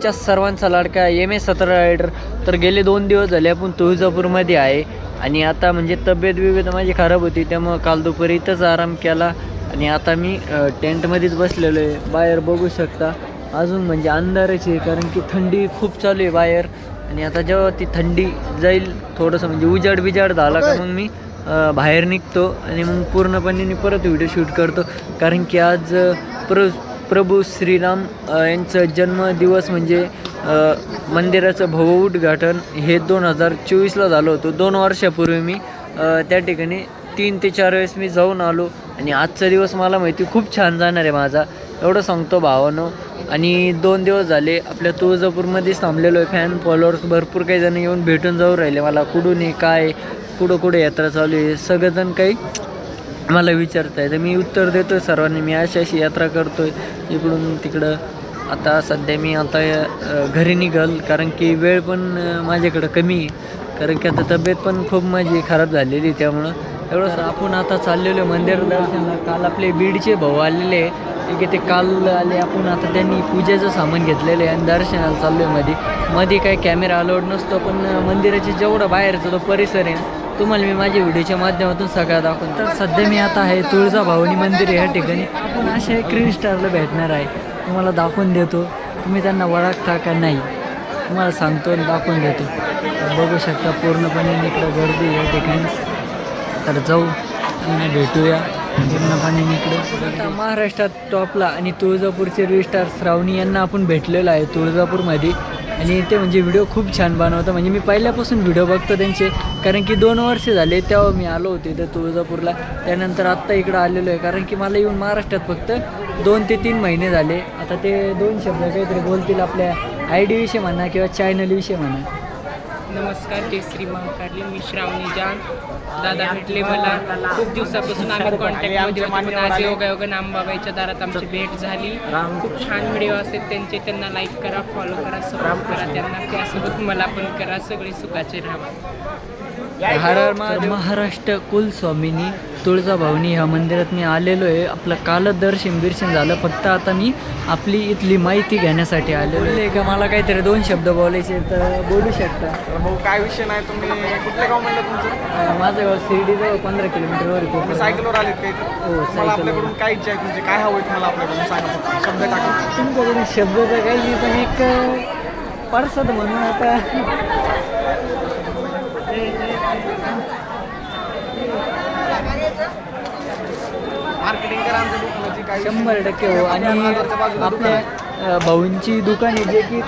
तुमच्या सर्वांचा लाडका MS17 रायडर. तर गेले 2 दिवस झाले आपण तुळजापूरमध्ये आहे आणि आता म्हणजे तब्येत माझी खराब होती, त्यामुळं काल दुपारी इथंच आराम केला आणि आता मी टेंटमध्येच बसलेलो आहे. बाहेर बघू शकता अजून म्हणजे अंधारच आहे, कारण की थंडी खूप चालू आहे बाहेर. आणि आता जेव्हा ती थंडी जाईल थोडंसं म्हणजे उजाड झाला का मग मी बाहेर निघतो आणि मग पूर्णपणे मी परत व्हिडिओ शूट करतो. कारण की आज प्रभू श्रीराम यांचं जन्मदिवस म्हणजे मंदिराचं भव्य उद्घाटन हे 2024ला झालं होतं. 2 वर्षापूर्वी मी त्या ठिकाणी 3 ते 4 वेळेस मी जाऊन आलो आणि आजचा दिवस मला माहिती खूप छान जाणार आहे माझा, एवढं सांगतो भावानो. आणि 2 दिवस झाले आपल्या तुळजापूरमध्येच थांबलेलो आहे. फॅन फॉलोअर्स भरपूर काही जण येऊन भेटून जाऊ राहिले मला, कुठून आहे काय कुठं यात्रा चालू आहे सगळेजण काही मला विचारत आहे. तर मी उत्तर देतो आहे सर्वांनी, मी अशी यात्रा करतो आहे इकडून तिकडं. आता सध्या मी आता घरी निघाल, कारण की वेळ पण माझ्याकडं कमी आहे, कारण की आता तब्येत पण खूप माझी खराब झालेली, त्यामुळं एवढं. आपण आता चाललेलो मंदिर दर्शनाला. काल आपले बीडचे भाऊ आलेले आहे, ठीक आहे, ते काल आले. आपण आता त्यांनी पूजेचं सामान घेतलेलं आहे आणि दर्शनाला चाललो आहे. मध्ये काही कॅमेरा अलाउड नसतो, पण मंदिराचे जेवढं बाहेरचा तो परिसर आहे तुम्हाला मी माझ्या व्हिडिओच्या माध्यमातून सगळं दाखवतो. तर सध्या मी आता आहे तुळजाभवानी मंदिर या ठिकाणी. आपण अशा एक क्रीन स्टारला भेटणार आहे, तुम्हाला दाखवून देतो. तुम्ही त्यांना ओळखता का नाही तुम्हाला सांगतो आणि दाखवून देतो. बघू शकता पूर्णपणे इकडं गर्दी या ठिकाणी. तर जाऊ आणि भेटूया पूर्णपणे इकडे. आता महाराष्ट्रात टॉपला आणि तुळजापूरचे रीस्टार श्रावणी यांना आपण भेटलेलो आहे तुळजापूरमध्ये. आणि ते म्हणजे व्हिडिओ खूप छान बनवतं, म्हणजे मी पहिल्यापासून व्हिडिओ बघतो त्यांचे, कारण की 2 वर्ष झाले तेव्हा मी आलो होतो इथं तुळजापूरला. त्यानंतर आत्ता इकडं आलेलो आहे, कारण की मला येऊन महाराष्ट्रात फक्त 2 ते 3 महिने झाले. आता ते 2 शब्द काहीतरी बोलतील आपल्या ID विषयी म्हणा किंवा चॅनलविषयी म्हणा. नमस्कार, जय श्री महाकाली. मी श्रावणी जान. दादा भेटले मला खूप दिवसापासून, आम्ही कॉन्टॅक्टमध्ये होतो, पण आज योगायोगानं अंबाबाईच्या दारात आमची भेट झाली. खूप छान व्हिडिओ असतात त्यांचे, त्यांना लाईक करा, फॉलो करा, सपोर्ट करा त्यांना, त्यासोबत मला पण करा. सगळे सुखाचे राहा. हर हर महाराष्ट्र कुलस्वामिनी तुळजाभवानी ह्या मंदिरात मी आलेलो आहे. आपलं कालच दर्शन झालं, फक्त आता मी आपली इथली माहिती घेण्यासाठी आलेलो आहे. का मला काहीतरी 2 शब्द बोलायचे तर बोलू शकता. हो, काय विषय नाही. तुम्ही कुठलं गाव म्हणलं तुमचं? माझं गाव शिर्डीजवळ 15 किलोमीटरवर येतो. सायकलवर आलेत काही? हो, मला आपल्याकडून काय इच्छा आहे तुमची, काय हवं तुम्हाला आपल्याकडून सांगा, फक्त शब्द टाका. तुमच्याकडून शब्द तर काही नाही, पण एक परसाद म्हणून आता मार्केटिंग करा आमच्या दुकानाची, काय 100% हो. आणि आपल्या भाऊंची दुकान आहे, जे की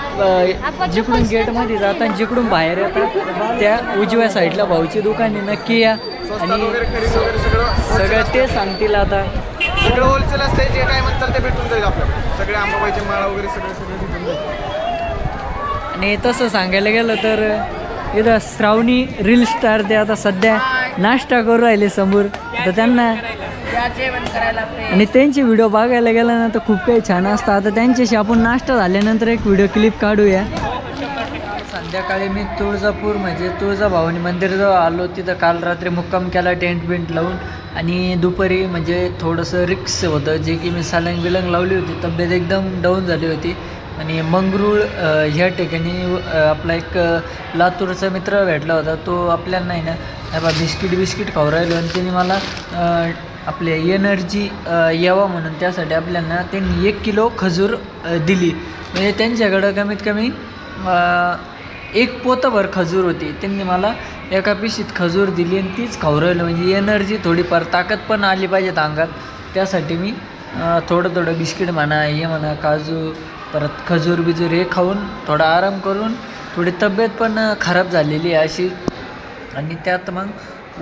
जिकडून गेटमध्ये जातात जिकडून बाहेर येतात त्या उजव्या साईडला भाऊची दुकान आहे, नक्की या. आणि सगळं ते सांगतील. आता सगळं होलसेल असते, जे काय म्हणतात ते भेटून जाईल आपल्याला. सगळे आंबाबाईचे माळा वगैरे सगळं भेटून जाईल. आणि तसं सांगायला गेलं तर इथं श्रावणी रील स्टार ते आता सध्या नाश्ता करू राहिले समोर. तर त्यांना आणि त्यांचे व्हिडिओ बघायला गेला ना तर खूप काही छान असतं. आता त्यांच्याशी आपण नाश्ता झाल्यानंतर एक व्हिडिओ क्लिप काढूया. संध्याकाळी मी तुळजापूर म्हणजे तुळजाभवानी मंदिराजवळ आलो. तिथं काल रात्री मुक्काम केला टेंट लावून. आणि दुपारी म्हणजे थोडंसं रिक्स होतं, जे की मी सलंग लावली होती, तब्येत एकदम डाऊन झाली होती. आणि मंगरूळ ह्या ठिकाणी आपला एक लातूरचा मित्र भेटला होता, तो आपल्याला नाही ना बिस्किट खाऊ राहिलो आणि त्याने मला आपले एनर्जी यावं म्हणून त्यासाठी आपल्याला त्यांनी 1 किलो खजूर दिली. म्हणजे त्यांच्याकडं कमीत कमी 1 पोतभर खजूर होती, त्यांनी मला एका पिशीत खजूर दिली आणि तीच खाऊ राहिलो. म्हणजे एनर्जी थोडीफार ताकद पण आली पाहिजेत अंगात, त्यासाठी मी थोडं बिस्किट म्हणा, हे म्हणा, काजू, परत खजूर हे खाऊन थोडा आराम करून थोडी तब्येत पण खराब झालेली आहे अशी. आणि त्यात मग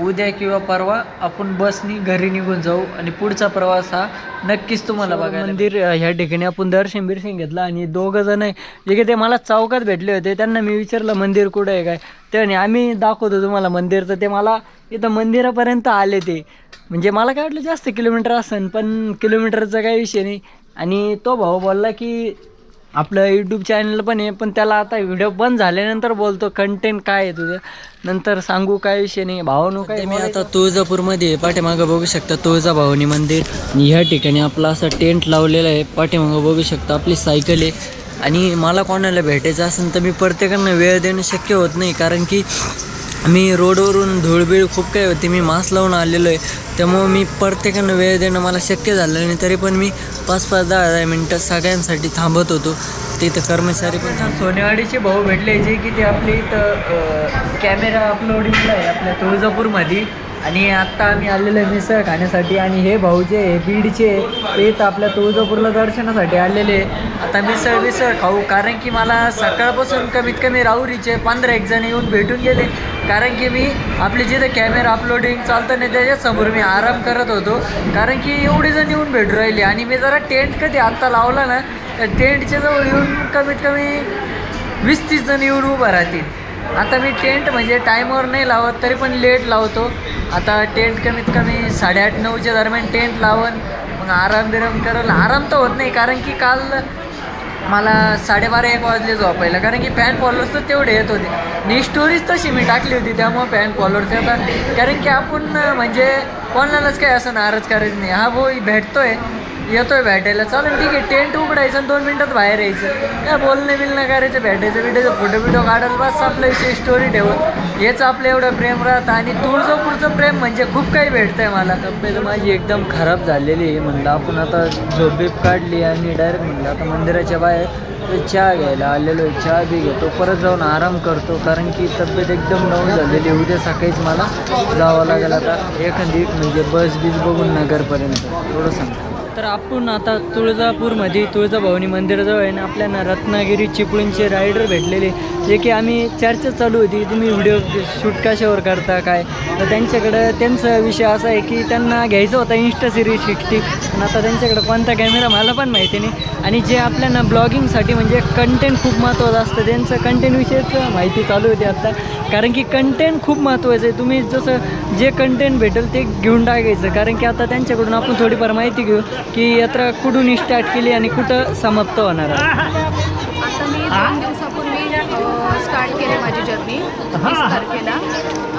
उद्या किंवा परवा आपण बसनी घरी निघून जाऊ आणि पुढचा प्रवास हा नक्कीच तुम्हाला बघायला. मंदिर ह्या ठिकाणी आपण दर्शन घेतलं आणि 2 जण जे की ते मला चौकात भेटले होते, त्यांना मी विचारलं मंदिर कुठं आहे काय, त्याने आम्ही दाखवतो तुम्हाला मंदिर. तर ते मला इथं मंदिरापर्यंत आले. ते म्हणजे मला काय वाटलं जास्त किलोमीटर असेल, पण किलोमीटरचा काही विषय नाही. आणि तो भाऊ बोलला की आपलं यूट्यूब चॅनल पण आहे, पण त्याला आता व्हिडिओ बंद झाल्यानंतर बोलतो कंटेंट काय आहे तुझं, नंतर सांगू, काय विषय नाही. भावानो काय. मी आता तुळजापूरमध्ये पाठीमागं बघू शकता तुळजाभवानी मंदिर. आणि ह्या ठिकाणी आपला असा टेंट लावलेला आहे. पाठीमागं बघू शकता आपली सायकल आहे. आणि मला कोणाला भेटायचं असेल तर मी प्रत्येकांना वेळ देणं शक्य होत नाही, कारण की मी रोडवरून धूळबीळ खूप काही होती, मी मास्क लावून आलेलो आहे, त्यामुळं मी प्रत्येकांना वेळ देणं मला शक्य झालं नाही. तरी पण मी 5-10 मिनटं सगळ्यांसाठी थांबत होतो. तिथं कर्मचारी पण सोनेवाडीचे भाऊ भेटले जे की ते आपले इथं कॅमेरा अपलोडिंगला आहे आपल्या तुळजापूरमध्ये. आणि आत्ता आम्ही आलेलो आहे मिसळ खाण्यासाठी. आणि हे भाऊ जे आहे बीडचे ते इथं आपल्या तुळजापूरला दर्शनासाठी आलेले. आता मिसळ खाऊ, कारण की मला सकाळपासून कमीत कमी राहुरीचे 15-1 जण येऊन भेटून गेले. कारण की मी आपले जिथे कॅमेरा अपलोडिंग चालतं नाही त्याच्यासमोर मी आराम करत होतो, कारण की एवढे जण येऊन भेटू राहिले. आणि मी जरा टेंट कधी आत्ता लावला ना, तर टेंटच्या जवळ येऊन कमीत कमी 20-30 जण येऊन उभं राहतील. आता मी टेंट म्हणजे टायमवर नाही लावत, तरी पण लेट लावतो. आता टेंट कमीत कमी 8:30-9च्या दरम्यान टेंट लावून मग आराम करल. आराम तर होत नाही, कारण की काल मला 12:30-1 वाजले झोपायला, कारण की फॅन फॉलोअर्स तर तेवढे येत होते. आणि स्टोरीज तशी मी टाकली होती, त्यामुळे फॅन फॉलोअर्स येतात. कारण की आपण म्हणजे कोणालाच काही असं नाराज करायचं नाही. हा भाऊ भेटतोय, येतोय भेटायला, चालेल ठीक आहे. टेंट उघडायचं आणि 2 मिनटात बाहेर यायचं, काय बोलणं करायचं, भेटायचं फोटो काढायला, बस आपल्या विषयी स्टोरी ठेवत. हेच आपलं एवढं प्रेम राहतं. आणि तुळजापूरचं प्रेम म्हणजे खूप काही भेटतं आहे मला. तब्येत माझी एकदम खराब झालेली आहे. म्हणलं आपण आता झोप काढली आणि डायरेक्ट म्हणलं आता मंदिराच्या बाहेर चहा घ्यायला आलेलो आहे. चहा बी घेतो, परत जाऊन आराम करतो, कारण की तब्येत एकदम डाऊन झालेली. उद्या सकाळीच मला जावं लागेल आता एखादी म्हणजे बस बघून नगरपर्यंत. थोडं सांगतो. तर आपण आता तुळजापूरमध्ये तुळजाभवानी मंदिराजवळ आहे ना, आपल्याला रत्नागिरी चिपळूणचे रायडर भेटलेले, जे की आम्ही चर्चा चालू होती तुम्ही व्हिडिओ शूट कशावर करता काय. तर त्यांच्याकडं त्यांचा विषय असा आहे की त्यांना घ्यायचा होता Insta-Series 60, पण आता त्यांच्याकडं कोणता कॅमेरा मला पण माहिती नाही. आणि जे आपल्याला ब्लॉगिंगसाठी म्हणजे कंटेंट खूप महत्त्वाचं असतं, त्यांचं कंटेंटविषयीच माहिती चालू होती आत्ता, कारण की कंटेंट खूप महत्त्वाचं आहे. तुम्ही जसं जे कंटेंट भेटेल ते घेऊन टाकायचं, कारण की आता त्यांच्याकडून आपण थोडीफार माहिती घेऊ की यात्रा कुठून स्टार्ट केली आणि कुठं समाप्त होणार आहे. आता मी 2 दिवसापूर्वी स्टार्ट केली माझी जर्नी 20 तारखेला,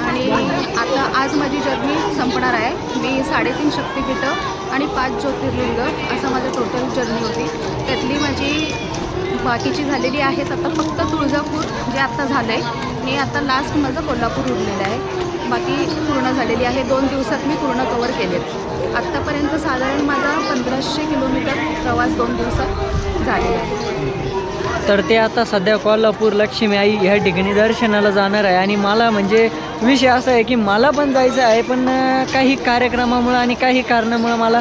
आणि आता आज माझी जर्नी संपणार आहे. मी 3.5 शक्तिपीठं आणि 5 ज्योतिर्लिंग असं माझं टोटल जर्नी होती. त्यातली माझी बाकीची झालेली आहेत. आता फक्त तुळजापूर जे आत्ता झालं आहे, मी आता लास्ट माझं कोल्हापूर उरलेलं आहे, बाकी पूर्ण झालेली आहे. 2 दिवसात मी पूर्ण कवर केलेत. आत्तापर्यंत साधारण माझा 1500 किलोमीटर प्रवास 2 दिवसात झालेला आहे. तर ते आता सध्या कोल्हापूर लक्ष्मी आई ह्या ठिकाणी दर्शनाला जाणार आहे. आणि मला म्हणजे विषय असा आहे की मला पण जायचं आहे, पण काही कार्यक्रमामुळं आणि काही कारणामुळं मला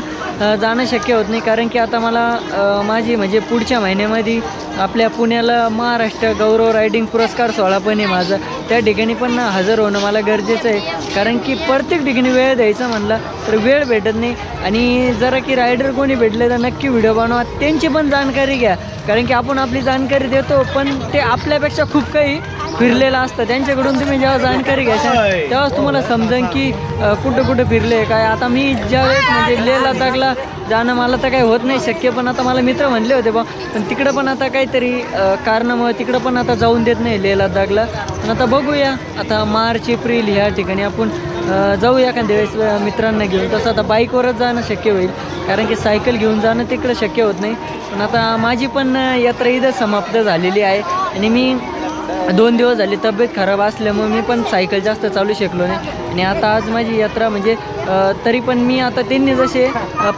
जाणं शक्य होत नाही. कारण की आता मला माझी म्हणजे पुढच्या महिन्यामध्ये आपल्या पुण्याला महाराष्ट्र गौरव रायडिंग पुरस्कार सोहळा पण आहे माझा, त्या ठिकाणी पण हजर होणं मला गरजेचं आहे. कारण की प्रत्येक ठिकाणी वेळ द्यायचा म्हणला तर वेळ भेटत नाही. आणि जरा की रायडर कोणी भेटले तर नक्की व्हिडिओ बनवा, त्यांची पण जाणकारी घ्या, कारण की आपण आपली जाणकारी देतो पण ते आपल्यापेक्षा खूप काही फिरलेलं असतं. त्यांच्याकडून तुम्ही जेव्हा जाणकारी घ्यायचं तेव्हाच तुम्हाला समजेल की कुठं फिरले काय. आता मी ज्यावेळेस म्हणजे लेह लडाखला जाणं मला तर काही होत नाही शक्य, पण आता मला मित्र म्हणले होते बा, पण तिकडं पण आता काहीतरी कारणामुळे तिकडं पण आता जाऊन देत नाही लेह लडाखला. पण आता बघूया, आता मार्च एप्रिल ह्या ठिकाणी आपण जाऊया एखाद्या वेळेस मित्रांना घेऊन. तसं आता बाईकवरच जाणं शक्य होईल, कारण की सायकल घेऊन जाणं तिकडं शक्य होत नाही. पण आता माझी पण यात्रा इथं समाप्त झालेली आहे. आणि मी 2 दिवस झाले तब्येत खराब असल्यामुळे मी पण सायकल जास्त चालू शकलो नाही. आणि आता आज माझी यात्रा म्हणजे तरी पण मी आता त्यांनी जसे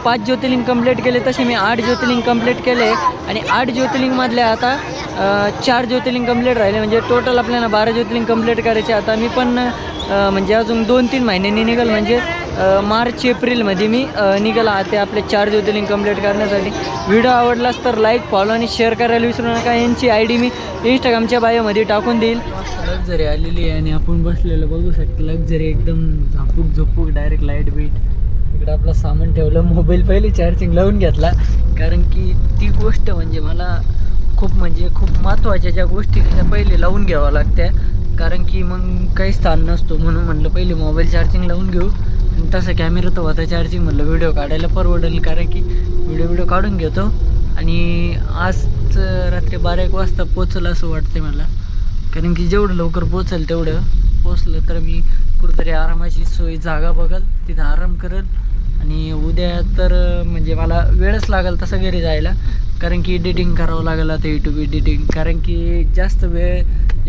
5 ज्योतिर्लिंग कंप्लीट केले तसे मी 8 ज्योतिर्लिंग कंप्लीट केले. आणि 8 ज्योतिर्लिंगमधले आता 4 ज्योतिर्लिंग कंप्लीट राहिले, म्हणजे टोटल आपल्याला 12 ज्योतिर्लिंग कंप्लीट करायचे. आता मी पण म्हणजे अजून 2-3 महिन्यांनी निघाल, म्हणजे मार्च एप्रिलमध्ये मी निघाला ते आपले 4 ज्योतिर्लिंग कंप्लीट करण्यासाठी. व्हिडिओ आवडलास तर लाईक फॉलो आणि शेअर करायला विसरू नका. यांची ID मी इंस्टाग्रामच्या बायोमध्ये टाकून देईल. लक्झरी आलेली आहे आणि आपण बसलेलं बघू शकतो. लक्झरी एकदम झोपूक डायरेक्ट लाईट बीट. इकडं आपलं सामान ठेवलं, मोबाईल पहिले चार्जिंग लावून घेतला, कारण की ती गोष्ट म्हणजे मला खूप महत्त्वाच्या ज्या गोष्टी त्या पहिले लावून घ्याव्या लागत्या, कारण की मग काही स्थान नसतो. म्हणून म्हटलं पहिले मोबाईल चार्जिंग लावून घेऊ. आणि तसं कॅमेरा तर होता चार्जिंग, म्हटलं व्हिडिओ काढायला परवडेल, कारण की व्हिडिओ काढून घेतो. आणि आज रात्री 12-1 वाजता पोचलं असं वाटते मला, कारण की जेवढं लवकर पोचेल तेवढं पोचलं तर मी कुठेतरी आरामाची सोय जागा बघल, तिथं आराम करेल. आणि उद्या तर म्हणजे मला वेळच लागेल तसं घरी जायला, कारण की एडिटिंग करावं लागलं आता यूट्यूब एडिटिंग, कारण की जास्त वेळ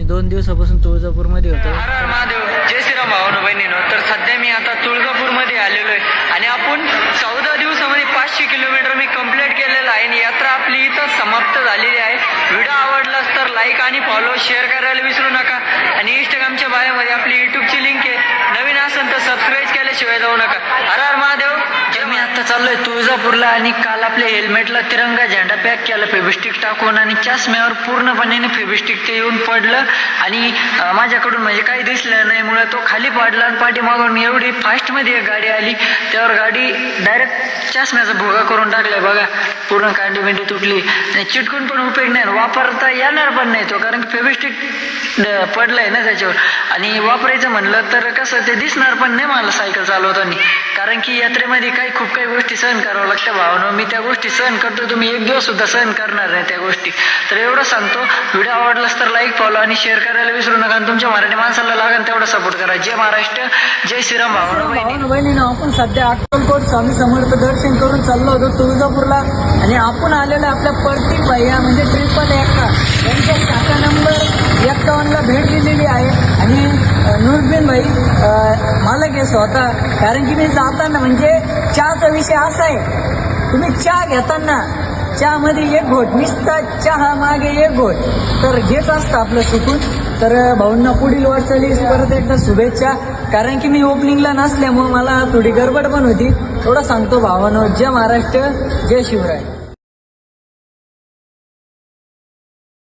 2 दिवसापासून तुळजापूरमध्ये होतो. हर महादेव, जय श्रीराम भावानो बहिणीनो. तर सध्या मी आता तुळजापूरमध्ये आलेलो आहे आणि आपण 14 दिवसामध्ये 500 किलोमीटर मी कंप्लीट केलेलं आहे आणि यात्रा आपली इथं समाप्त झालेली आहे. व्हिडिओ आवडलास तर लाईक आणि फॉलो शेअर करायला विसरू नका आणि इंस्टाग्रामच्या बायोमध्ये आपली यूट्यूबची लिंक आहे, नवीन असेल तर सबस्क्राईब केल्याशिवाय जाऊ नका. हर हर महादेव. जे मी आता चाललोय तुळजापूरला आणि काल आपल्या हेल्मेटला तिरंगा झेंडा पॅक केला फेबिस्टिक टाकून आणि चष्म्यावर पूर्णपणे फेबिस्टिक ते येऊन पडलं आणि माझ्याकडून म्हणजे काही दिसलं नाही मुळे तो खाली पडला आणि पाठीमागून एवढी फास्टमध्ये एक गाडी आली, त्यावर गाडी डायरेक्ट चष्म्याचा भोगा करून टाकलाय बघा. पूर्ण कांडी बिंडी तुटली आणि चिटकून पण उपयोग नाही, वापरता येणार पण नाही तो, कारण की फेबिस्टिक पडलंय ना त्याच्यावर. आणि वापरायचं म्हणलं तर कसं ते दिसणार पण नाही मला सायकल चालवताना, कारण की यात्रेमध्ये खूप काही गोष्टी सहन करावं लागतं भावानं. मी त्या गोष्टी सहन करतो, तुम्ही एक दिवस सुद्धा सहन करणार नाही त्या गोष्टी. तर एवढं सांगतो, व्हिडिओ आवडलास तर लाईक फॉलो आणि शेअर करायला विसरू नका आणि तुमच्या मराठी माणसाला लागेल तेवढा सपोर्ट करा. जय महाराष्ट्र, जय श्रीराम भावानो बहिणीनं. आपण सध्या अक्कलकोट स्वामी समर्थ दर्शन करून चाललो होतो तुळजापूरला आणि आपण आलेलो आपल्या प्रतीक भैया म्हणजे ट्रिपल एक्का यांच्या खाता नंबर 51ला भेट दिलेली आहे आणि नूरबीन भाई मालक आहे स्वतः. कारण की मी जाताना म्हणजे चहाचा विषय असा आहे, तुम्ही चहा घेताना चहामध्ये एक घोट निसता चहा मागे एक घोट, तर हेच असतं आपलं चुकून. तर भाऊंना पुढील वाटचाली परत एकदा शुभेच्छा, कारण की मी ओपनिंगला नसल्यामुळे मला थोडी गडबड पण होती. थोडं सांगतो भावानो, जय महाराष्ट्र, जय शिवराय.